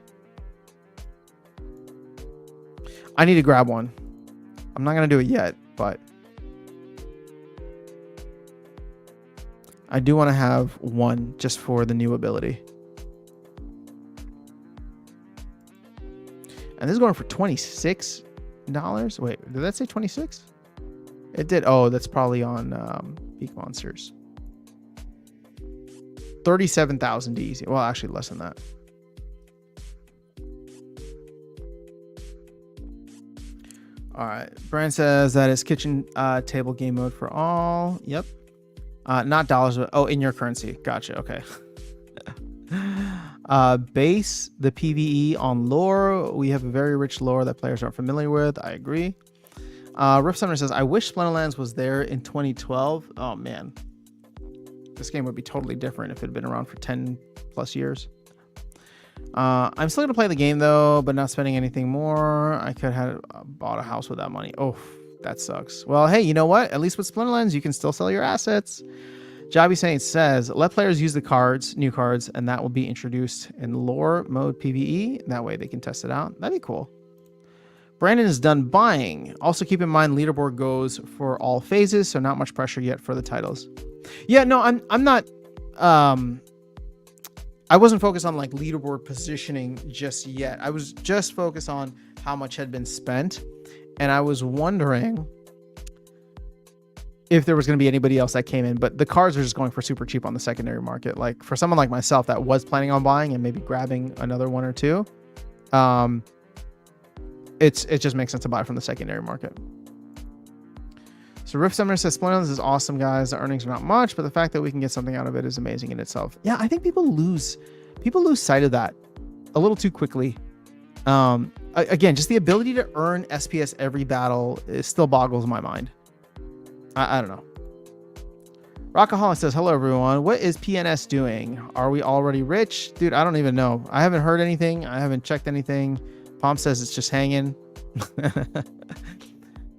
I need to grab one. I'm not gonna do it yet, but I do want to have one just for the new ability. And this is going for $26. Wait, did that say 26? It did. Oh, that's probably on Peak Monsters. 37,000 easy. Well, actually less than that. All right. Brand says that it's kitchen table game mode for all. Yep. Not dollars, but in your currency. Gotcha. Okay. Base the PvE on lore. We have a very rich lore that players aren't familiar with. I agree. Rift Summoner says, I wish Splinterlands was there in 2012. Oh man, this game would be totally different if it had been around for 10 plus years. I'm still gonna play the game though, but not spending anything more. I could have bought a house with that money. Oh, that sucks. Well, hey, you know what? At least with Splinterlands, you can still sell your assets. Jobby Saint says, let players use the cards, new cards, and that will be introduced in lore mode PvE. That way they can test it out. That'd be cool. Brandon is done buying. Also keep in mind leaderboard goes for all phases, so not much pressure yet for the titles. Yeah, no, I'm not I wasn't focused on like leaderboard positioning just yet. I was just focused on how much had been spent, and I was wondering if there was going to be anybody else that came in, but the cards are just going for super cheap on the secondary market. Like for someone like myself that was planning on buying and maybe grabbing another one or two, it just makes sense to buy from the secondary market. So Rift Summoner says, Splinterlands is awesome, guys. The earnings are not much, but the fact that we can get something out of it is amazing in itself. Yeah, I think people lose sight of that a little too quickly. Again, just the ability to earn SPS every battle, it still boggles my mind. I don't know. Rockaholic says, hello, everyone. What is PNS doing? Are we already rich? Dude, I don't even know. I haven't heard anything. I haven't checked anything. Palm says it's just hanging.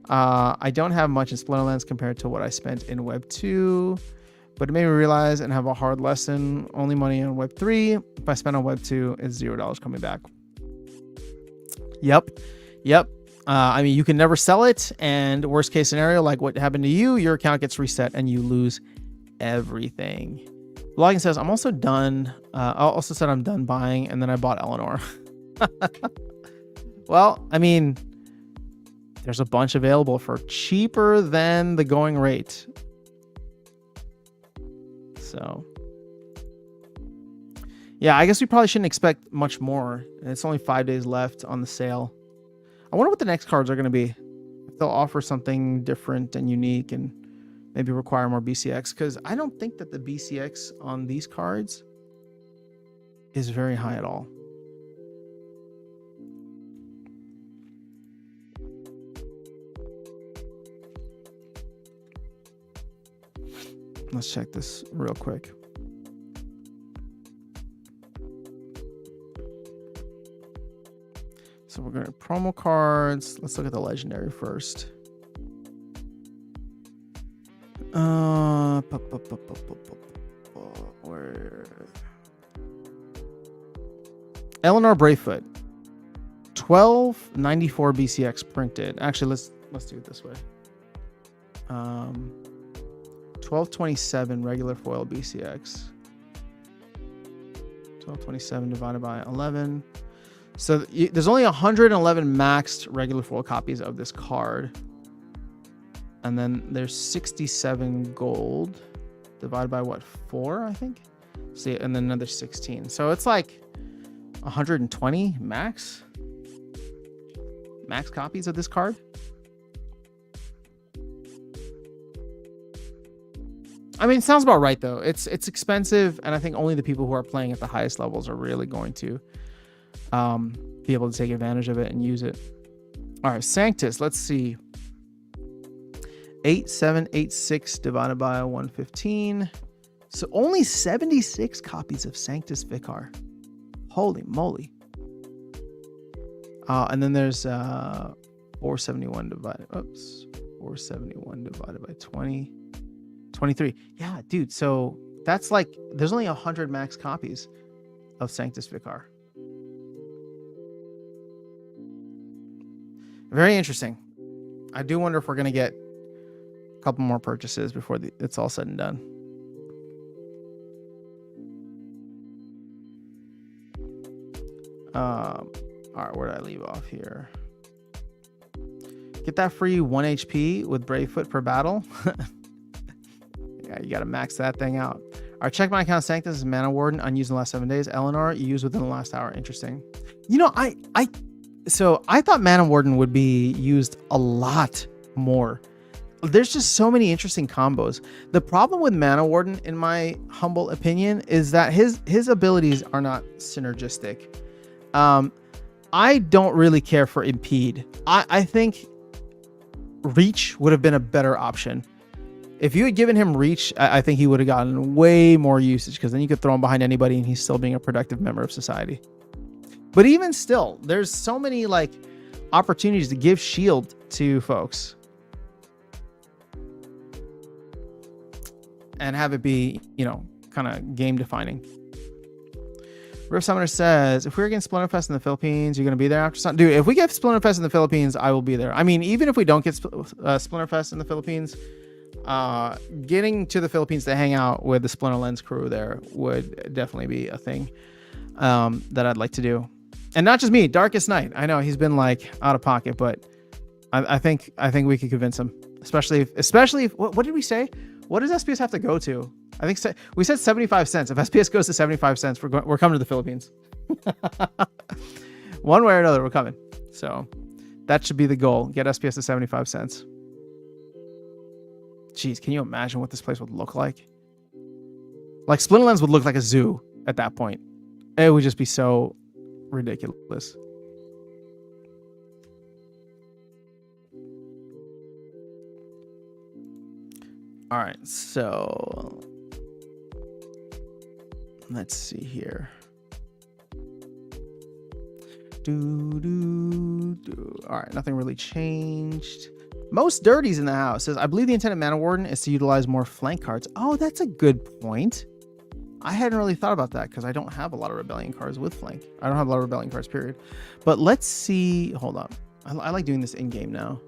I don't have much in Splinterlands compared to what I spent in Web 2, but it made me realize and have a hard lesson. Only money on Web 3. If I spend on Web 2, it's $0 coming back. Yep. I mean, you can never sell it, and worst case scenario, like what happened to you, your account gets reset and you lose everything. Blogging says, I'm also done. I also said I'm done buying, and then I bought Eleanor. Well, I mean, there's a bunch available for cheaper than the going rate. So, yeah, I guess we probably shouldn't expect much more. It's only 5 days left on the sale. I wonder what the next cards are going to be. If they'll offer something different and unique and maybe require more BCX. Because I don't think that the BCX on these cards is very high at all. Let's check this real quick. So we're going to promo cards. Let's look at the legendary first. Where? Eleanor Bravefoot. 1294 BCX printed. Actually, let's do it this way. 1227 regular foil BCX. 1227 divided by 11. So there's only 111 maxed regular foil copies of this card. And then there's 67 gold divided by what, 4, I think? See, and then another 16. So it's like 120 max copies of this card. I mean, it sounds about right though. It's expensive, and I think only the people who are playing at the highest levels are really going to be able to take advantage of it and use it. All right, Sanctus, let's see. 8786 divided by 115. So only 76 copies of Sanctus Vicar. Holy moly. And then there's 471 divided by 20. 23. Yeah, dude. So that's like, there's only 100 max copies of Sanctus Vicar. Very interesting. I do wonder if we're going to get a couple more purchases before it's all said and done. All right, where did I leave off here? Get that free 1 HP with Bravefoot per battle. Yeah, you got to max that thing out. All right, check my account. Sanctus is Mana Warden, unused in the last 7 days. Eleanor, you used within the last hour. Interesting. You know, so I thought Mana Warden would be used a lot more. There's just so many interesting combos. The problem with Mana Warden, in my humble opinion, is that his abilities are not synergistic. I don't really care for Impede. I think Reach would have been a better option. If you had given him Reach, I think he would have gotten way more usage, because then you could throw him behind anybody and he's still being a productive member of society. But even still, there's so many like opportunities to give shield to folks and have it be, you know, kind of game defining. Rift Summoner says, if we're getting Splinterfest in the Philippines, you're going to be there after Sunday? Dude, if we get Splinterfest in the Philippines, I will be there. I mean, even if we don't get Splinterfest in the Philippines, getting to the Philippines to hang out with the Splinterlands crew there would definitely be a thing that I'd like to do. And not just me, Darkest Night. I know he's been like out of pocket, but I think we could convince him. Especially if what did we say? What does SPS have to go to? I think we said 75 cents. If SPS goes to 75 cents, we're coming to the Philippines. One way or another, we're coming. So that should be the goal. Get SPS to 75 cents. Jeez, can you imagine what this place would look like? Like Splinterlands would look like a zoo at that point. It would just be so ridiculous. All right, so let's see here. All right, nothing really changed. Most Dirties in the house says, I believe the intent of Mana Warden is to utilize more flank cards. Oh, that's a good point. I hadn't really thought about that because I don't have a lot of Rebellion cards with flank. I don't have a lot of Rebellion cards, period. But let's see. Hold on. I like doing this in-game now.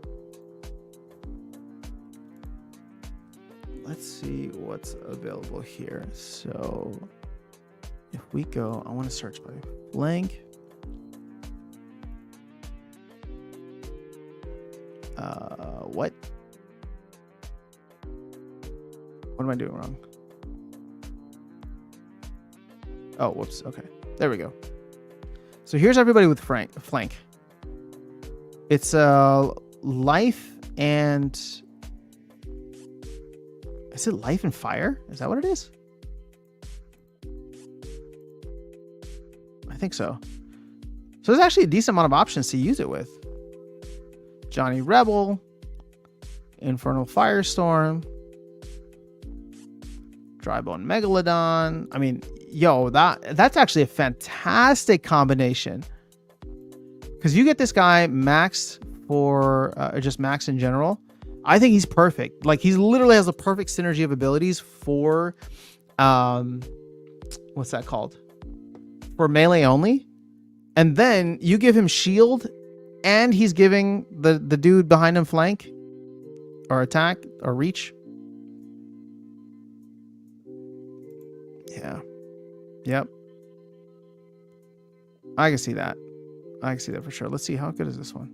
Let's see what's available here. So if we go, I want to search by flank. What am I doing wrong? Oh, whoops. Okay, there we go. So here's everybody with flank. It's life and is it life and fire? Is that what it is? I think so. So there's actually a decent amount of options to use it with. Johnny Rebel, Infernal Firestorm, Drybone Megalodon. I mean, yo, that's actually a fantastic combination. Because you get this guy maxed for, or just max in general. I think he's perfect. Like, he literally has a perfect synergy of abilities for, what's that called? For melee only. And then you give him shield, and he's giving the dude behind him flank, or attack, or reach. Yeah. Yep. I can see that. I can see that for sure. Let's see, how good is this one?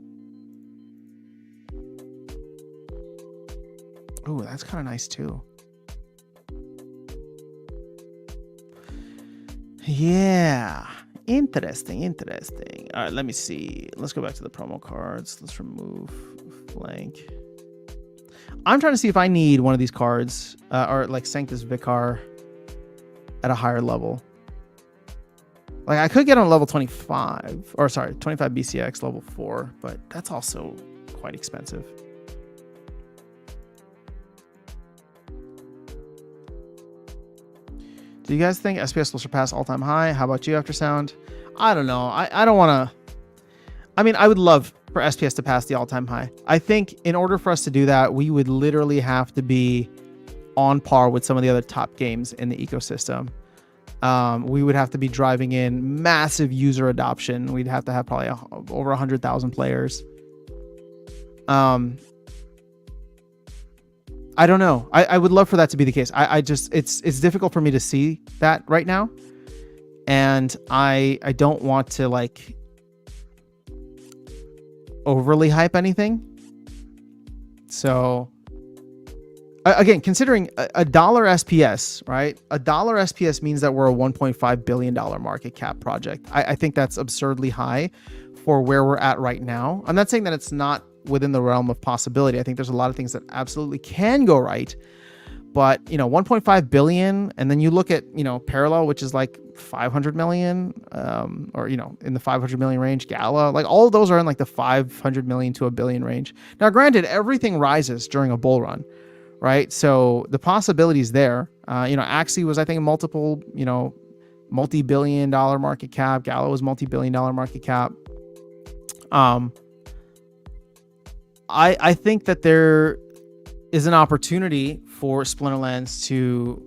Oh, that's kind of nice too. Yeah. Interesting. All right, let me see. Let's go back to the promo cards. Let's remove flank. I'm trying to see if I need one of these cards, or like Sanctus Vicar at a higher level. Like, I could get on level 25, or sorry, 25 BCX level 4, but that's also quite expensive. Do you guys think SPS will surpass all-time high? How about you, Aftersound? I don't know. I don't want to... I mean, I would love for SPS to pass the all-time high. I think in order for us to do that, we would literally have to be on par with some of the other top games in the ecosystem. We would have to be driving in massive user adoption. We'd have to have probably over 100,000 players. I don't know. I would love for that to be the case. I just, it's difficult for me to see that right now. and I don't want to like overly hype anything. So again, considering a dollar SPS, right? A dollar SPS means that we're a $1.5 billion market cap project. I think that's absurdly high for where we're at right now. I'm not saying that it's not within the realm of possibility. I think there's a lot of things that absolutely can go right. But, 1.5 billion, and then you look at, Parallel, which is like 500 million, or, in the 500 million range, Gala, like all of those are in like the 500 million to a billion range. Now, granted, everything rises during a bull run, right? So the possibilities there, Axie was, I think, multiple, multi-billion dollar market cap. Gala was multi-billion dollar market cap. I think that there is an opportunity for Splinterlands to,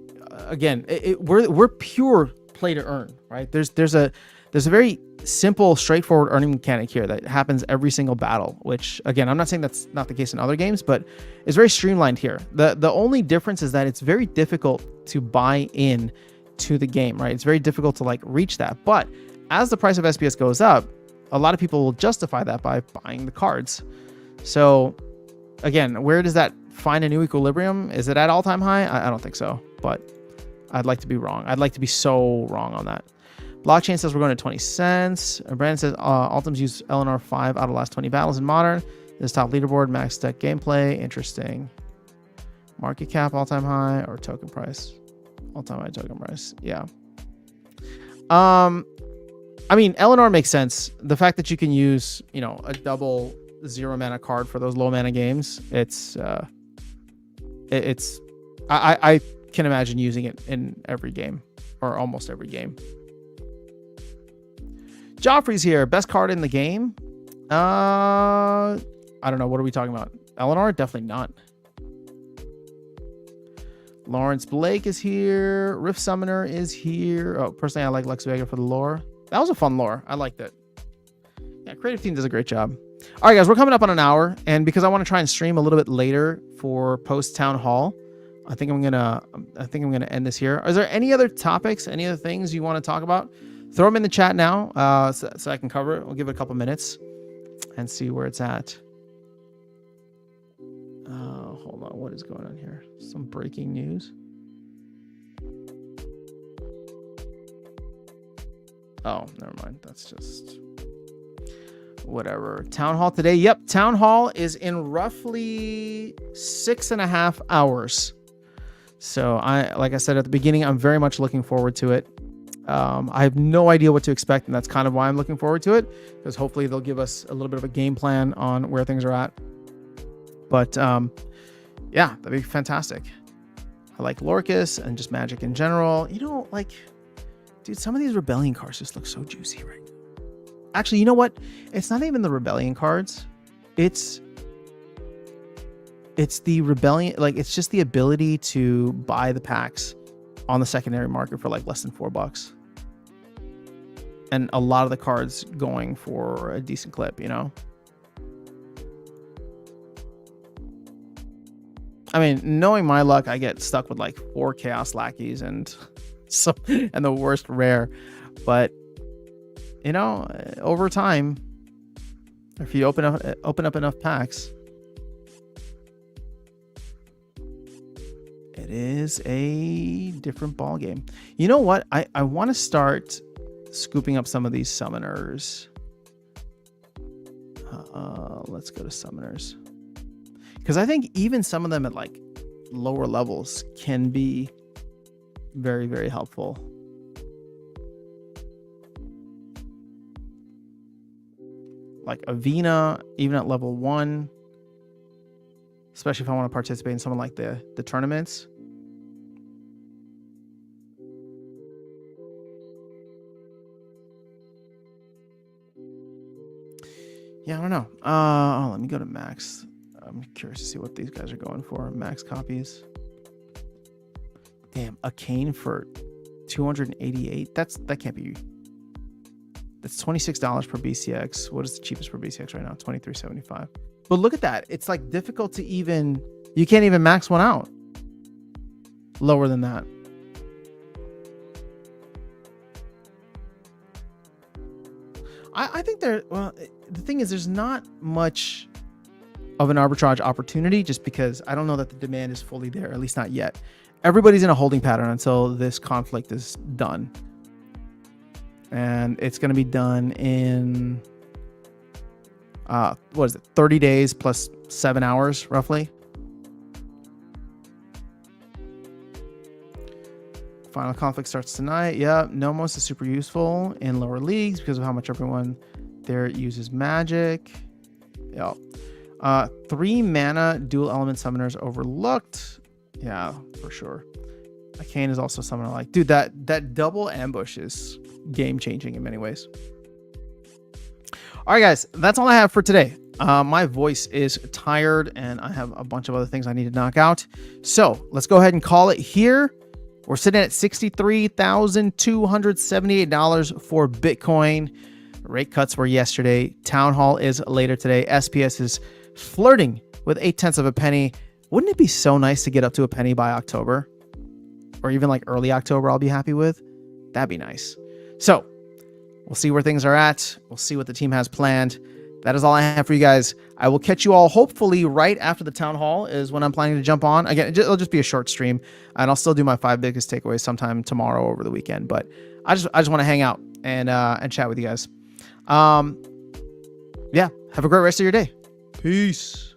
again, we're pure play to earn, right? There's a very simple, straightforward earning mechanic here that happens every single battle, which, again, I'm not saying that's not the case in other games, but it's very streamlined here. The only difference is that it's very difficult to buy in to the game, right? It's very difficult to like reach that. But as the price of SPS goes up, a lot of people will justify that by buying the cards. So again, where does that find a new equilibrium? Is it at all-time high? I don't think so, but I'd like to be wrong. I'd like to be so wrong on that. Blockchain says we're going to 20 cents. Brandon says Ultims use LNR 5 out of the last 20 battles in Modern. This top leaderboard, max deck gameplay. Interesting. Market cap, all-time high, or token price? All-time high token price. Yeah. I mean, LNR makes sense. The fact that you can use, a double 0 mana card for those low mana games, I can imagine using it in every game, or almost every game. Joffrey's here. Best card in the game? I don't know. What are we talking about? Eleanor? Definitely not. Lawrence Blake is here. Rift Summoner is here. Oh, personally, I like Lex Vega for the lore. That was a fun lore. I liked it. Yeah, creative team does a great job. All right, guys, we're coming up on an hour, and because I want to try and stream a little bit later for post town hall, I think I'm gonna end this here. Is there any other topics, any other things you want to talk about? Throw them in the chat now, so I can cover it. We'll give it a couple minutes and see where it's at. Hold on, what is going on here? Some breaking news. Oh, never mind. That's just whatever. Town hall today. Yep, town hall is in roughly 6.5 hours. So like I said at the beginning, I'm very much looking forward to it. I have no idea what to expect, and that's kind of why I'm looking forward to it, because hopefully they'll give us a little bit of a game plan on where things are at. But yeah, that'd be fantastic. I like Lorcus and just Magic in general. Dude, some of these Rebellion cards just look so juicy right now. Actually, you know what? It's not even the Rebellion cards. It's the Rebellion, it's just the ability to buy the packs on the secondary market for like less than $4. And a lot of the cards going for a decent clip, I mean, knowing my luck, I get stuck with like 4 Chaos Lackeys and the worst rare. But over time, if you open up enough packs, it is a different ball game. You know what? I want to start scooping up some of these summoners. Let's go to summoners, because I think even some of them at like lower levels can be very, very helpful. Like Avina, even at level 1, especially if I want to participate in someone like the tournaments. Yeah, I don't know. Let me go to max. I'm curious to see what these guys are going for. Max copies. Damn, a cane for 288. That can't be. That's $26 per BCX. What is the cheapest per BCX right now? $23.75. But look at that. It's like difficult to even. You can't even max one out. Lower than that. I think well, the thing is, there's not much of an arbitrage opportunity just because I don't know that the demand is fully there, at least not yet. Everybody's in a holding pattern until this conflict is done. And it's going to be done in, 30 days plus 7 hours, roughly. Final conflict starts tonight. Yeah, Nomos is super useful in lower leagues because of how much everyone there uses magic. Yeah. 3 mana dual element summoners overlooked. Yeah, for sure. Arcane is also someone I like. Dude, that double ambush is game changing in many ways. All right, guys, that's all I have for today. My voice is tired and I have a bunch of other things I need to knock out. So let's go ahead and call it here. We're sitting at $63,278 for Bitcoin. Rate cuts were yesterday. Town Hall is later today. SPS is flirting with 0.8 of a penny. Wouldn't it be so nice to get up to a penny by October? Or even like early October, I'll be happy with. That'd be nice. So we'll see where things are at. We'll see what the team has planned. That is all I have for you guys. I will catch you all hopefully right after the town hall is when I'm planning to jump on. Again, it'll just be a short stream, and I'll still do my 5 biggest takeaways sometime tomorrow over the weekend. But I just want to hang out and chat with you guys. Yeah, have a great rest of your day. Peace.